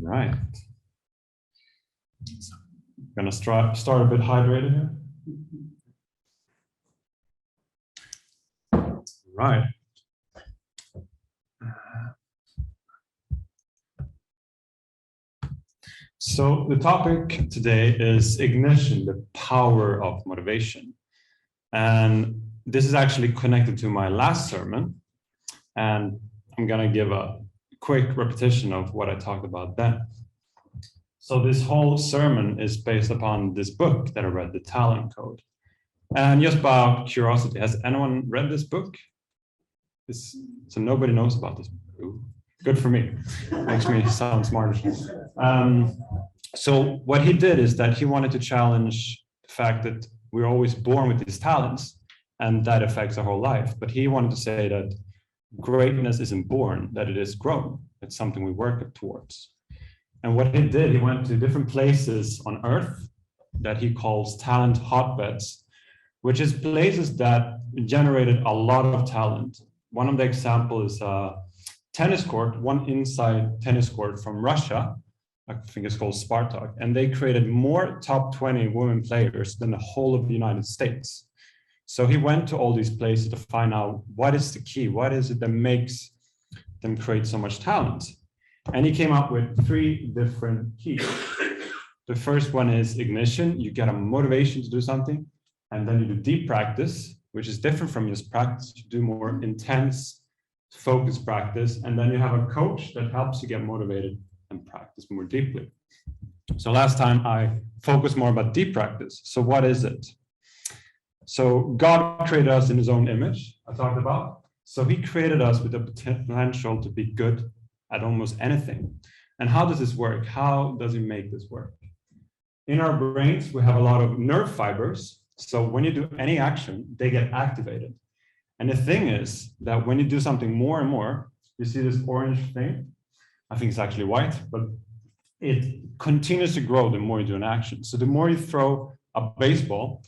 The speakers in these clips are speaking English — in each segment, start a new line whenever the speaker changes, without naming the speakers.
Right. Gonna start a bit hydrated here. Right. So the topic today is ignition, the power of motivation. And this is actually connected to my last sermon. And I'm gonna give a quick repetition of what I talked about then. So this whole sermon is based upon this book that I read, The Talent Code. And just by curiosity, has anyone read this book? So nobody knows about this. Ooh, good for me. Makes me sound smart. So what he did is that he wanted to challenge the fact that we're always born with these talents and that affects our whole life. But he wanted to say that greatness isn't born, that it is grown. It's something we work towards. And what he did, he went to different places on Earth that he calls talent hotbeds, which is places that generated a lot of talent. One of the examples is a tennis court, one inside tennis court from Russia, I think it's called Spartak, and they created more top 20 women players than the whole of the United States. So he went to all these places to find out what is the key, what is it that makes them create so much talent. And he came up with 3 different keys. The first one is ignition. You get a motivation to do something, and then you do deep practice, which is different from just practice. You do more intense, focused practice, and then you have a coach that helps you get motivated and practice more deeply. So last time I focused more about deep practice. So what is it? So God created us in his own image, I talked about. So he created us with the potential to be good at almost anything. And how does this work? How does he make this work? In our brains, we have a lot of nerve fibers. So when you do any action, they get activated. And the thing is that when you do something more and more, you see this orange thing. I think it's actually white, but it continues to grow the more you do an action. So the more you throw a baseball,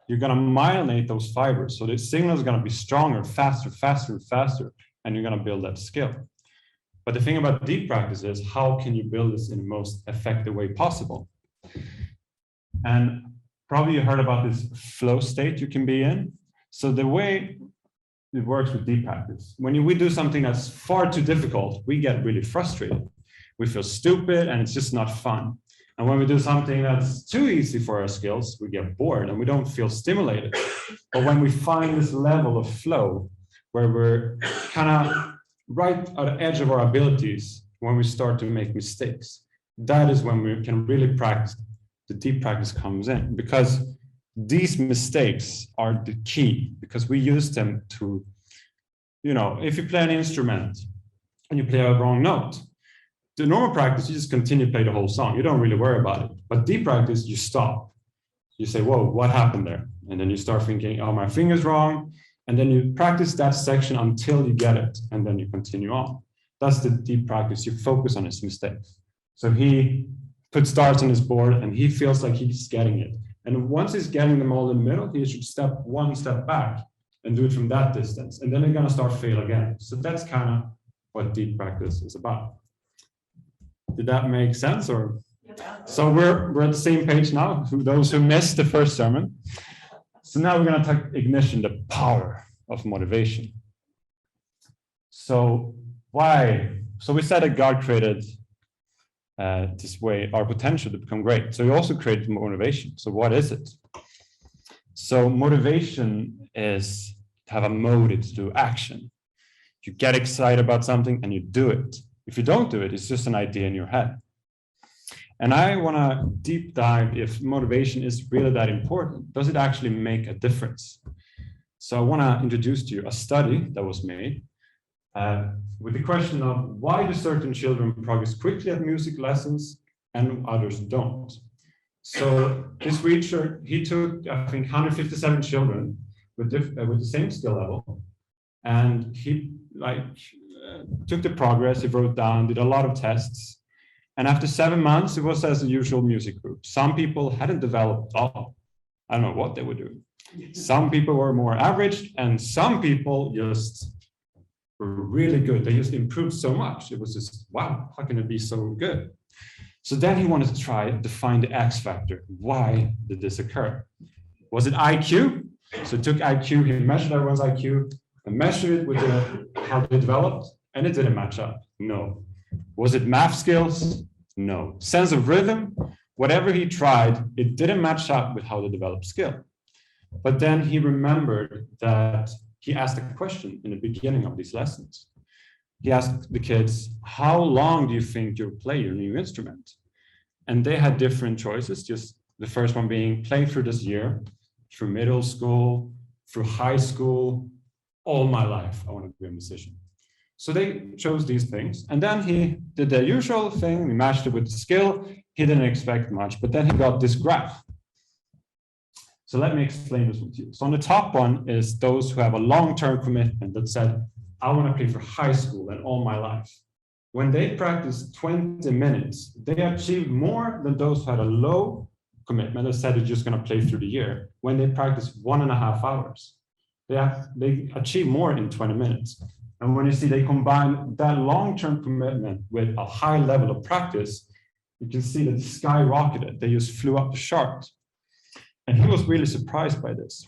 you're gonna myelinate those fibers. So the signal is gonna be stronger, faster, faster, and faster, and you're gonna build that skill. But the thing about deep practice is how can you build this in the most effective way possible? And probably you heard about this flow state you can be in. So the way it works with deep practice, when we do something that's far too difficult, we get really frustrated. We feel stupid and it's just not fun. And when we do something that's too easy for our skills, we get bored and we don't feel stimulated. But when we find this level of flow, where we're kind of right at the edge of our abilities, when we start to make mistakes, that is when we can really practice. The deep practice comes in, because these mistakes are the key, because we use them to, if you play an instrument and you play a wrong note, the normal practice, you just continue to play the whole song. You don't really worry about it. But deep practice, you stop. You say, whoa, what happened there? And then you start thinking, oh, my finger's wrong. And then you practice that section until you get it, and then you continue on. That's the deep practice. You focus on his mistakes. So he puts stars on his board, and he feels like he's getting it. And once he's getting them all in the middle, he should step one step back and do it from that distance. And then they're going to start fail again. So that's kind of what deep practice is about. Did that make sense? Or so we're at the same page now, those who missed the first sermon. So now we're going to talk ignition, the power of motivation. So why? So we said that God created this way our potential to become great. So he also created motivation. So what is it? So motivation is to have a motive to do action. You get excited about something and you do it. If you don't do it, it's just an idea in your head. And I want to deep dive if motivation is really that important. Does it actually make a difference? So I want to introduce to you a study that was made with the question of why do certain children progress quickly at music lessons and others don't? So this researcher, he took, I think, 157 children with the same skill level, and he took the progress, he wrote down, did a lot of tests. And after 7 months, it was as a usual music group. Some people hadn't developed at all. I don't know what they were doing. Some people were more average, and some people just were really good. They just improved so much. It was just, wow, how can it be so good? So then he wanted to try to find the X factor. Why did this occur? Was it IQ? So he took IQ, he measured everyone's IQ and measured it with how they developed, and it didn't match up. No. Was it math skills? No. Sense of rhythm? Whatever he tried, it didn't match up with how they developed skill. But then he remembered that he asked a question in the beginning of these lessons. He asked the kids, how long do you think you'll play your new instrument? And they had different choices, just the first one being play through this year, through middle school, through high school, all my life, I want to be a musician. So they chose these things. And then he did the usual thing, he matched it with the skill. He didn't expect much, but then he got this graph. So let me explain this with you. So on the top one is those who have a long-term commitment that said, I want to play for high school and all my life. When they practiced 20 minutes, they achieved more than those who had a low commitment that said they're just going to play through the year. When they practiced 1.5 hours, they achieved more in 20 minutes. And when you see they combine that long-term commitment with a high level of practice, you can see that skyrocketed. They just flew up the chart. And he was really surprised by this.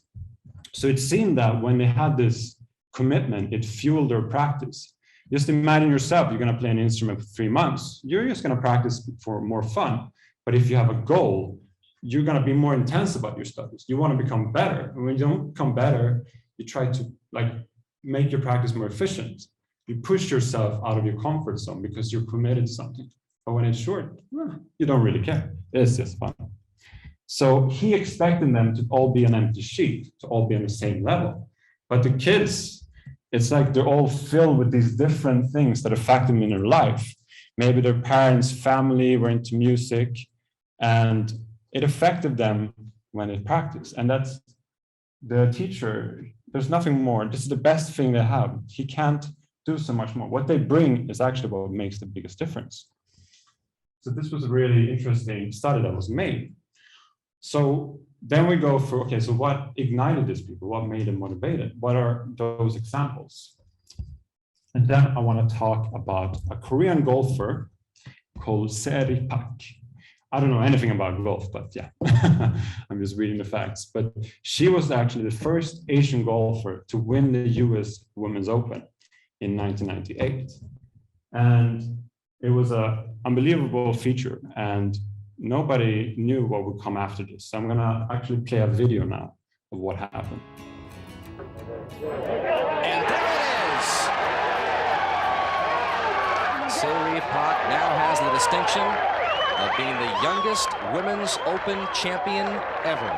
So it seemed that when they had this commitment, it fueled their practice. Just imagine yourself, you're going to play an instrument for 3 months. You're just going to practice for more fun. But if you have a goal, you're going to be more intense about your studies. You want to become better. And when you don't become better, you try to make your practice more efficient. You push yourself out of your comfort zone because you're committed to something. But when it's short, you don't really care. It's just fun. So he expected them to all be an empty sheet, to all be on the same level. But the kids, it's like they're all filled with these different things that affect them in their life. Maybe their parents, family were into music, and it affected them when they practiced. And that's the teacher. There's nothing more. This is the best thing they have. He can't do so much more. What they bring is actually what makes the biggest difference. So this was a really interesting study that was made. So then we go for, okay, so what ignited these people? What made them motivated? What are those examples? And then I want to talk about a Korean golfer called Seri Pak. I don't know anything about golf, but yeah, I'm just reading the facts. But she was actually the first Asian golfer to win the US Women's Open in 1998. And it was an unbelievable feature, and nobody knew what would come after this. So I'm gonna actually play a video now of what happened.
And there it is! Seri Pak now has the distinction of being the youngest Women's Open champion ever.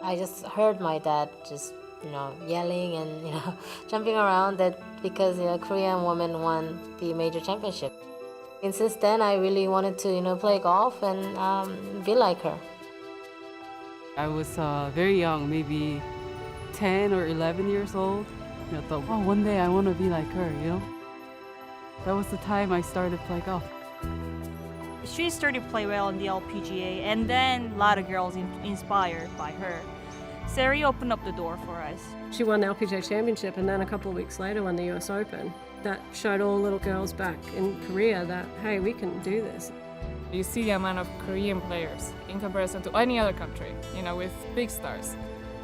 I just heard my dad just, yelling and, jumping around that because, a Korean woman won the major championship. And since then, I really wanted to, play golf and be like her.
I was very young, maybe 10 or 11 years old. I thought, oh, one day I want to be like her, That was the time I started to play golf.
She started to play well on the LPGA, and then a lot of girls inspired by her. Seri opened up the door for us.
She won the LPGA Championship, and then a couple of weeks later won the US Open. That showed all little girls back in Korea that, hey, we can do this.
You see the amount of Korean players in comparison to any other country, with big stars.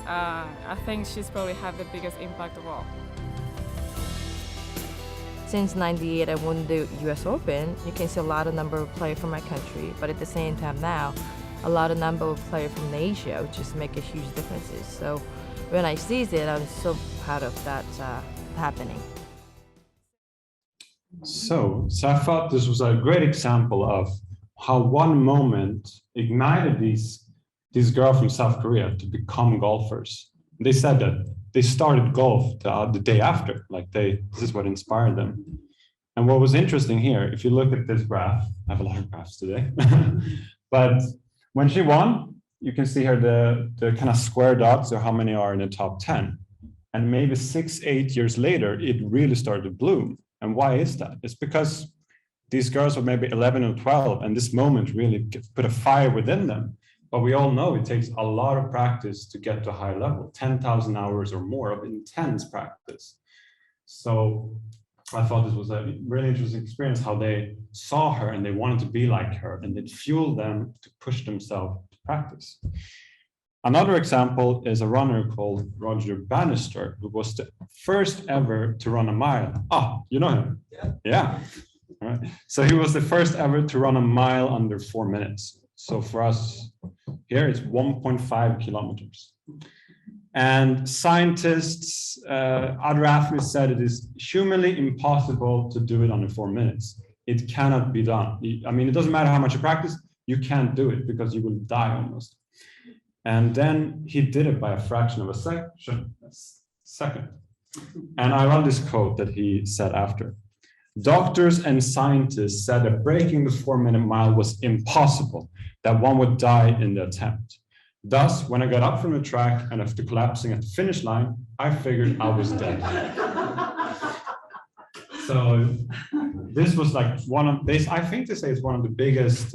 I think she's probably had the biggest impact of all.
Since '98, I won the US Open. You can see a lot of number of players from my country, but at the same time now, a lot of number of players from Asia, which just make a huge differences. So when I see it, I'm so proud of that happening.
So I thought this was a great example of how one moment ignited these girls from South Korea to become golfers. They said that they started golf the day after, this is what inspired them. And what was interesting here, if you look at this graph, I have a lot of graphs today, but when she won, you can see here the kind of square dots are how many are in the top 10. And maybe 6-8 years later, it really started to bloom. And why is that? It's because these girls were maybe 11 or 12, and this moment really put a fire within them. But we all know it takes a lot of practice to get to a high level, 10,000 hours or more of intense practice. So I thought this was a really interesting experience, how they saw her and they wanted to be like her, and it fueled them to push themselves to practice. Another example is a runner called Roger Bannister, who was the first ever to run a mile. Ah, you know him? Yeah. All right. So he was the first ever to run a mile under 4 minutes. So for us here, it's 1.5 kilometers. And scientists, other athletes said it is humanly impossible to do it under 4 minutes. It cannot be done. I mean, it doesn't matter how much you practice, you can't do it because you will die almost. And then he did it by a fraction of a second. And I love this quote that he said after. Doctors and scientists said that breaking the 4 minute mile was impossible, that one would die in the attempt. Thus, when I got up from the track and after collapsing at the finish line, I figured I was dead. So this was like one of this, I think they say it's one of the biggest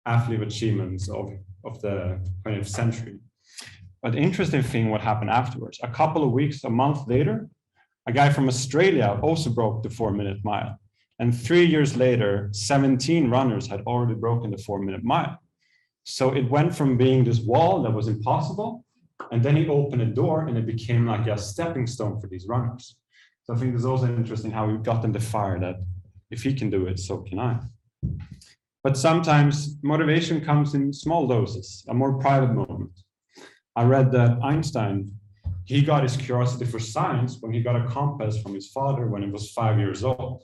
athlete achievements of the 20th century. But the interesting thing, what happened afterwards, a couple of weeks, a month later, a guy from Australia also broke the 4 minute mile. And 3 years later, 17 runners had already broken the 4 minute mile. So it went from being this wall that was impossible, and then he opened a door and it became like a stepping stone for these runners. So I think it's also interesting how he got them the fire that if he can do it, so can I. But sometimes motivation comes in small doses, a more private moment. I read that Einstein, he got his curiosity for science when he got a compass from his father when he was 5 years old.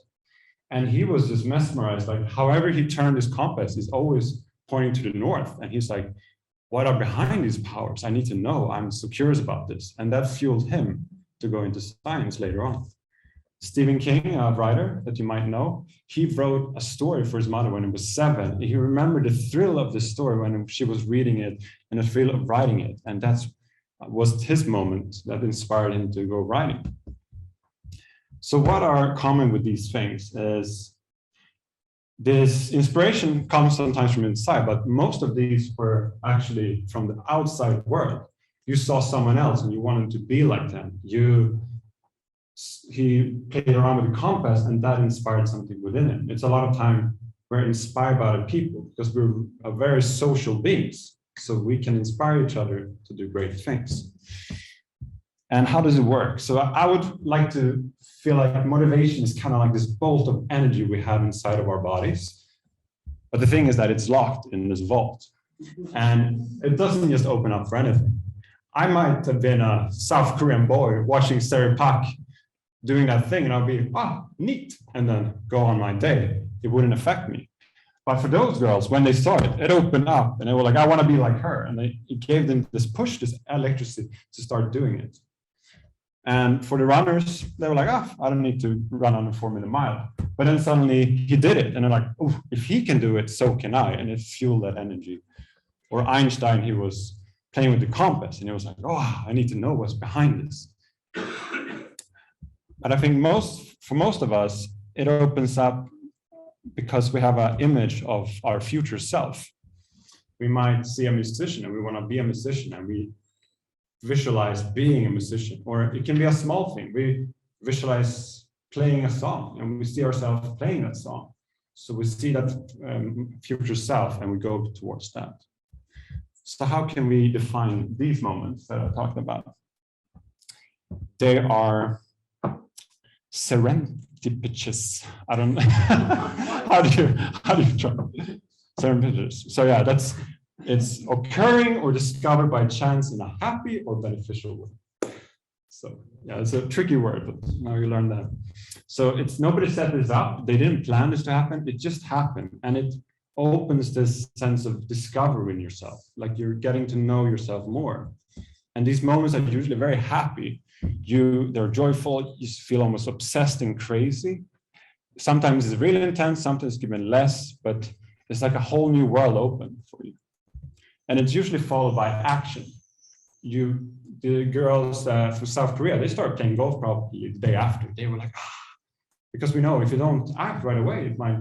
And he was just mesmerized, like however he turned his compass, he's always pointing to the north. And he's like, what are behind these powers? I need to know, I'm so curious about this. And that fueled him to go into science later on. Stephen King, a writer that you might know, he wrote a story for his mother when he was 7. He remembered the thrill of the story when she was reading it and the thrill of writing it. And that was his moment that inspired him to go writing. So what are common with these things is this inspiration comes sometimes from inside, but most of these were actually from the outside world. You saw someone else and you wanted to be like them. He played around with the compass and that inspired something within him. It's a lot of time we're inspired by other people because we're very social beings. So we can inspire each other to do great things. And how does it work? So I would like to feel like motivation is kind of like this bolt of energy we have inside of our bodies. But the thing is that it's locked in this vault. And it doesn't just open up for anything. I might have been a South Korean boy watching Sarah Park doing that thing and I'll be, neat, and then go on my day. It wouldn't affect me. But for those girls, when they saw it, it opened up and they were like, I want to be like her. And it gave them this push, this electricity to start doing it. And for the runners, they were like, I don't need to run on a 4 minute mile. But then suddenly he did it. And they're like, oh, if he can do it, so can I. And it fueled that energy. Or Einstein, he was playing with the compass and he was like, I need to know what's behind this. But I think for most of us, it opens up because we have an image of our future self. We might see a musician and we want to be a musician and we visualize being a musician, or it can be a small thing. We visualize playing a song and we see ourselves playing that song. So we see that future self and we go towards that. So how can we define these moments that I talked about? They are serendipitous. I don't know. how do you try? Serendipitous. So yeah, it's occurring or discovered by chance in a happy or beneficial way. So yeah, it's a tricky word, but now you learn that. So it's nobody set this up. They didn't plan this to happen. It just happened. And it opens this sense of discovery in yourself, like you're getting to know yourself more. And these moments are usually very happy. They're joyful, you feel almost obsessed and crazy. Sometimes it's really intense, sometimes it's even less, but it's like a whole new world open for you. And it's usually followed by action. The girls from South Korea, they started playing golf probably the day after. They were like, because we know if you don't act right away, it might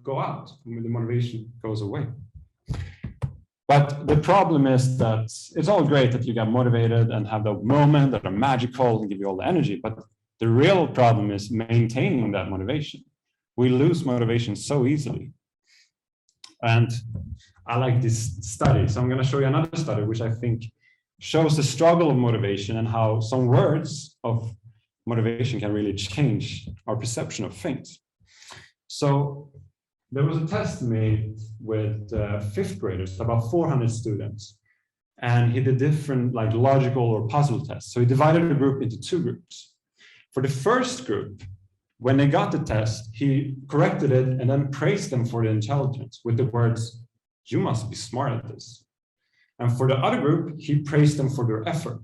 go out and the motivation goes away. But the problem is that it's all great that you get motivated and have the moment that are magical and give you all the energy, but the real problem is maintaining that motivation. We lose motivation so easily. And I like this study, so I'm going to show you another study which I think shows the struggle of motivation and how some words of motivation can really change our perception of things. So there was a test made with fifth graders, about 400 students, and he did different like logical or puzzle tests. So he divided the group into two groups. For the first group, when they got the test, he corrected it and then praised them for their intelligence with the words, "You must be smart at this." And for the other group, he praised them for their effort.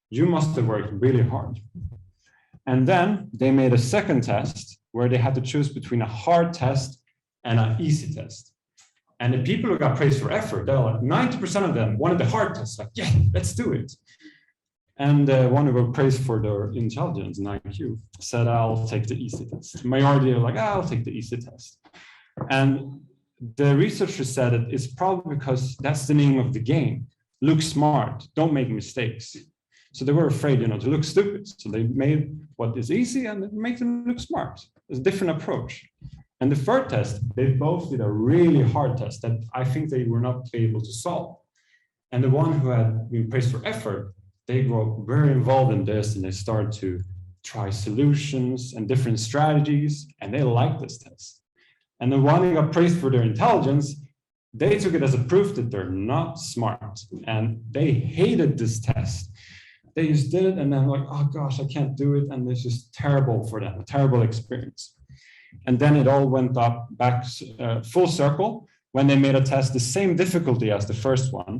"You must have worked really hard." And then they made a second test where they had to choose between a hard test and an easy test. And the people who got praised for effort, they're like 90% of them wanted the hard test, like, yeah, let's do it. And the one who got praised for their intelligence and IQ said, "I'll take the easy test." Majority are like, "I'll take the easy test." And the researchers said it's probably because that's the name of the game. Look smart, don't make mistakes. So they were afraid, to look stupid. So they made what is easy and it makes them look smart. It's a different approach. And the third test, they both did a really hard test that I think they were not able to solve. And the one who had been praised for effort, they got very involved in this and they started to try solutions and different strategies, and they liked this test. And the one who got praised for their intelligence, they took it as a proof that they're not smart, and they hated this test. They just did it and then like, oh gosh, I can't do it. And it's just terrible for them, a terrible experience. And then it all went back full circle when they made a test the same difficulty as the first one.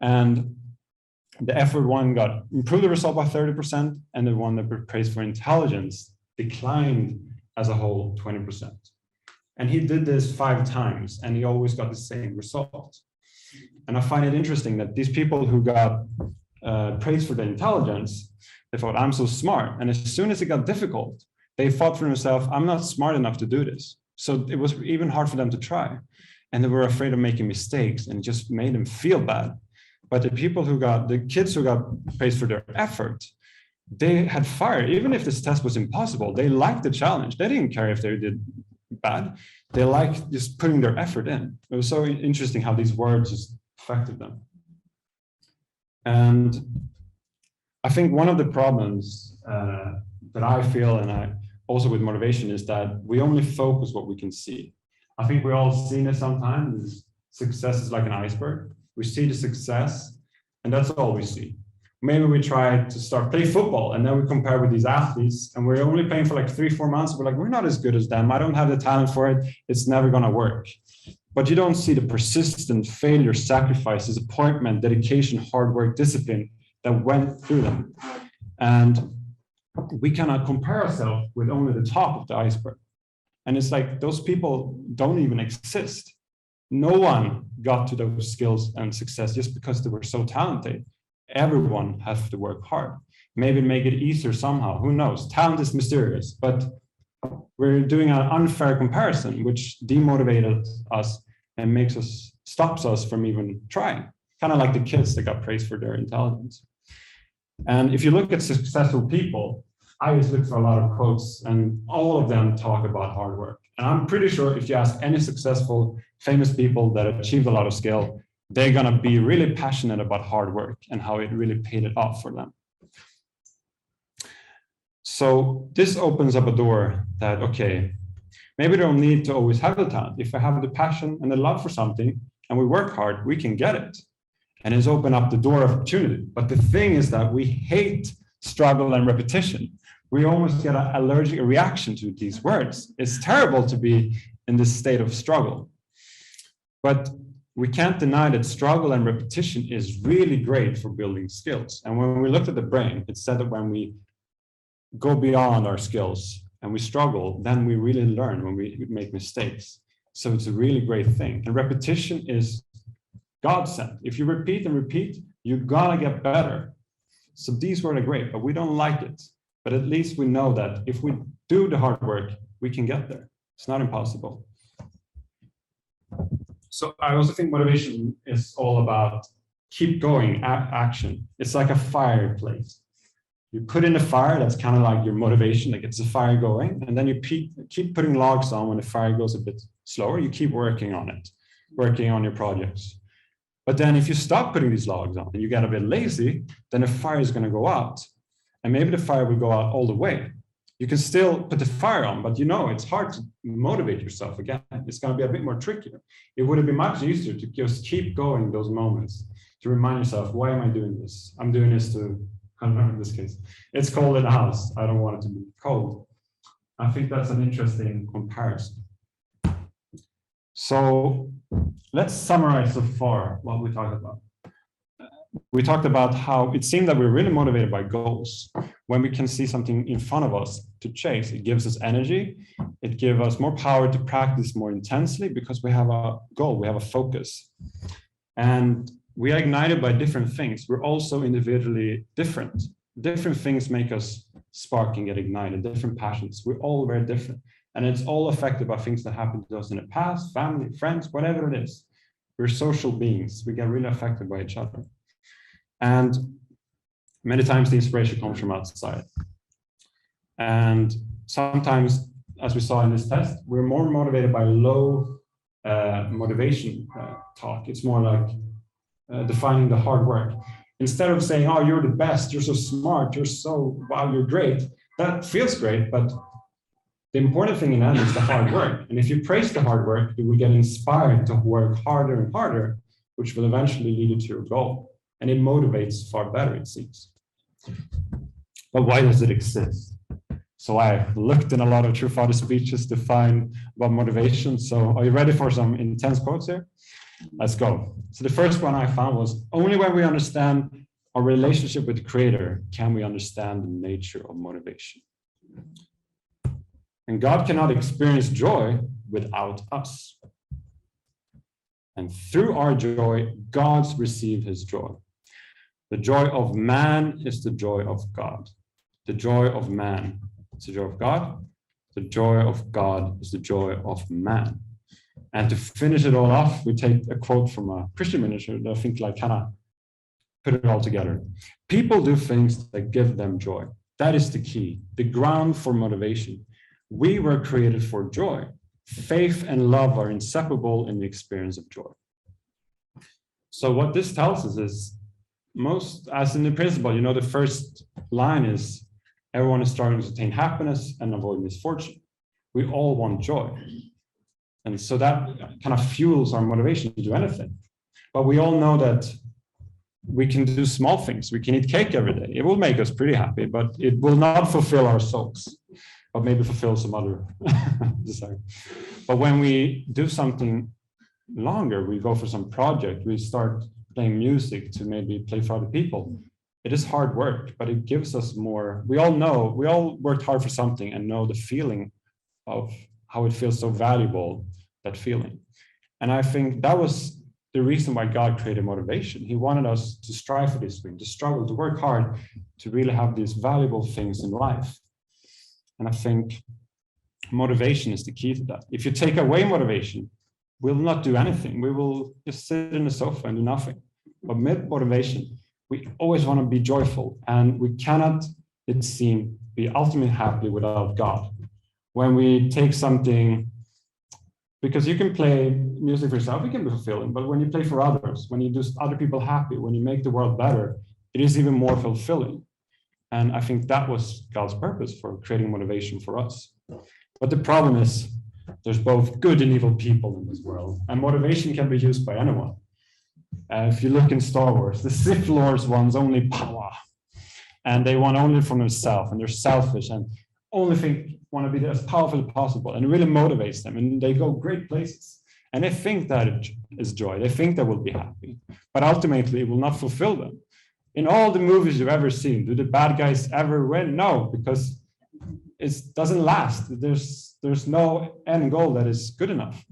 And the effort one got improved the result by 30%, and the one that were praised for intelligence declined as a whole 20%. And he did this 5 times, and he always got the same result. And I find it interesting that these people who got praised for their intelligence, they thought, I'm so smart. And as soon as it got difficult, they thought for themselves, I'm not smart enough to do this. So it was even hard for them to try. And they were afraid of making mistakes, and it just made them feel bad. But the kids who got praised for their effort, they had fire. Even if this test was impossible, they liked the challenge. They didn't care if they did bad. They liked just putting their effort in. It was so interesting how these words just affected them. And I think one of the problems that I feel, and I also with motivation, is that we only focus what we can see. I think we all seen it sometimes. Success is like an iceberg. We see the success, and that's all we see. Maybe we try to play football, and then we compare with these athletes, and we're only playing for like 3-4 months. We're like, we're not as good as them. I don't have the talent for it. It's never going to work. But you don't see the persistent failure, sacrifice, disappointment, dedication, hard work, discipline that went through them. And we cannot compare ourselves with only the top of the iceberg. And it's like those people don't even exist. No one got to those skills and success just because they were so talented. Everyone has to work hard. Maybe make it easier somehow. Who knows? Talent is mysterious, but we're doing an unfair comparison, which demotivated us and stops us from even trying. Kind of like the kids that got praised for their intelligence. And if you look at successful people, I always look for a lot of quotes, and all of them talk about hard work. And I'm pretty sure if you ask any successful, famous people that achieved a lot of skill, they're going to be really passionate about hard work and how it really paid it off for them. So this opens up a door that, okay, maybe they don't need to always have the talent. If I have the passion and the love for something and we work hard, we can get it. And it's opened up the door of opportunity. But the thing is that we hate struggle and repetition. We almost get an allergic reaction to these words. It's terrible to be in this state of struggle. But we can't deny that struggle and repetition is really great for building skills. And when we looked at the brain, it said that when we go beyond our skills and we struggle, then we really learn when we make mistakes. So it's a really great thing. And repetition is godsend. If you repeat and repeat, you're gonna get better. So these words are great, but we don't like it. But at least we know that if we do the hard work, we can get there. It's not impossible. So I also think motivation is all about keep going, action. It's like a fireplace. You put in a fire, that's kind of like your motivation, that gets the fire going, and then you keep putting logs on when the fire goes a bit slower. You keep working on it, working on your projects. But then if you stop putting these logs on and you get a bit lazy, then the fire is going to go out. And maybe the fire will go out all the way. You can still put the fire on, but you know it's hard to motivate yourself again. It's going to be a bit more trickier. It would have been much easier to just keep going those moments, to remind yourself, why am I doing this? I'm doing this to, I don't know, in this case, it's cold in the house. I don't want it to be cold. I think that's an interesting comparison. So let's summarize so far what we talked about. We talked about how it seemed that we're really motivated by goals. When we can see something in front of us to chase, it gives us energy. It gives us more power to practice more intensely because we have a goal, we have a focus. And we are ignited by different things. We're also individually different. Different things make us spark and get ignited, different passions. We're all very different. And it's all affected by things that happened to us in the past, family, friends, whatever it is. We're social beings. We get really affected by each other. And many times the inspiration comes from outside. And sometimes, as we saw in this test, we're more motivated by low motivation talk. It's more like defining the hard work. Instead of saying, oh, you're the best, you're so smart, wow, you're great. That feels great, but the important thing in that is the hard work. And if you praise the hard work, you will get inspired to work harder and harder, which will eventually lead you to your goal. And it motivates far better, it seems. But why does it exist? So I looked in a lot of True Father speeches to find about motivation. So are you ready for some intense quotes here? Let's go. So the first one I found was, only when we understand our relationship with the Creator can we understand the nature of motivation. And God cannot experience joy without us. And through our joy, God's receive his joy. The joy of man is the joy of God. The joy of man is the joy of God. The joy of God is the joy of man. And to finish it all off, we take a quote from a Christian minister that I think like kind of put it all together. People do things that give them joy. That is the key, the ground for motivation. We were created for joy. Faith and love are inseparable in the experience of joy. So what this tells us is as in the principle, you know, the first line is everyone is striving to attain happiness and avoid misfortune. We all want joy. And so that kind of fuels our motivation to do anything. But we all know that we can do small things. We can eat cake every day. It will make us pretty happy, but it will not fulfill our souls, but maybe fulfill some other desire. But when we do something longer, we go for some project, we start playing music to maybe play for other people. It is hard work, but it gives us more. We all worked hard for something and know the feeling of how it feels so valuable, that feeling. And I think that was the reason why God created motivation. He wanted us to strive for this thing, to struggle, to work hard, to really have these valuable things in life. And I think motivation is the key to that. If you take away motivation, we'll not do anything. We will just sit in the sofa and do nothing. But with motivation, we always want to be joyful, and we cannot, it seems, be ultimately happy without God. When we take something, because you can play music for yourself, it can be fulfilling, but when you play for others, when you do other people happy, when you make the world better, it is even more fulfilling. And I think that was God's purpose for creating motivation for us. But the problem is, there's both good and evil people in this world, and motivation can be used by anyone. If you look in Star Wars, the Sith Lords want only power, and they want only from themselves, and they're selfish and only want to be as powerful as possible, and it really motivates them, and they go great places. And they think that it is joy. They think they will be happy, but ultimately it will not fulfill them. In all the movies you've ever seen, do the bad guys ever win? No, because it doesn't last. There's no end goal that is good enough.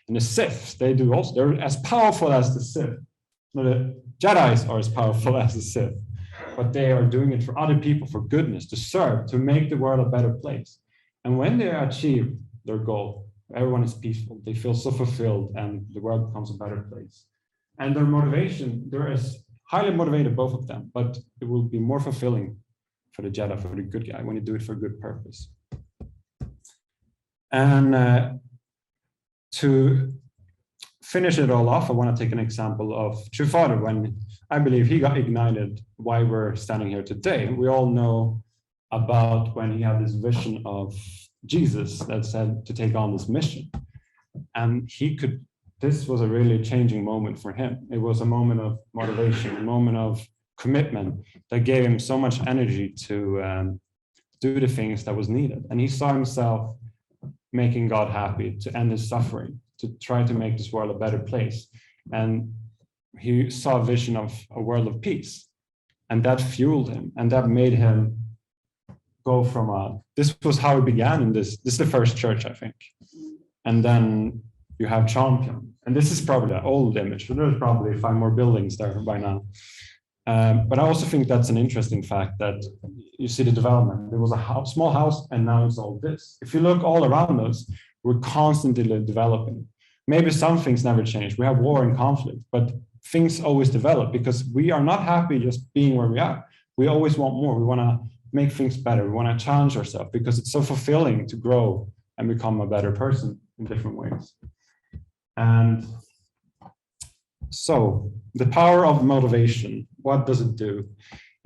And the Sith, they do also. They're as powerful as the Sith. No, the Jedis are as powerful as the Sith, but they are doing it for other people, for goodness, to serve, to make the world a better place. And when they achieve their goal, everyone is peaceful. They feel so fulfilled, and the world becomes a better place. And their motivation, they're as highly motivated, both of them, but it will be more fulfilling for the Jedi, for the good guy, when you do it for a good purpose. And to finish it all off, I want to take an example of True Father, when I believe he got ignited why we're standing here today. We all know about when he had this vision of Jesus that said to take on this mission. And this was a really changing moment for him. It was a moment of motivation, a moment of commitment that gave him so much energy to do the things that was needed. And he saw himself making God happy, to end his suffering, to try to make this world a better place. And he saw a vision of a world of peace. And that fueled him, and that made him go from this was how it began in this is the first church, I think. And then you have Champion. And this is probably an old image, so there's probably 5 more buildings there by now. But I also think that's an interesting fact, that you see the development. There was a small house, and now it's all this. If you look all around us, we're constantly developing. Maybe some things never change. We have war and conflict, but things always develop because we are not happy just being where we are. We always want more. We want to make things better. We want to challenge ourselves because it's so fulfilling to grow and become a better person in different ways. And so the power of motivation, what does it do?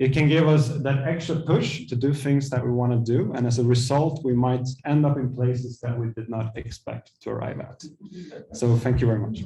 It can give us that extra push to do things that we want to do. And as a result, we might end up in places that we did not expect to arrive at. So thank you very much.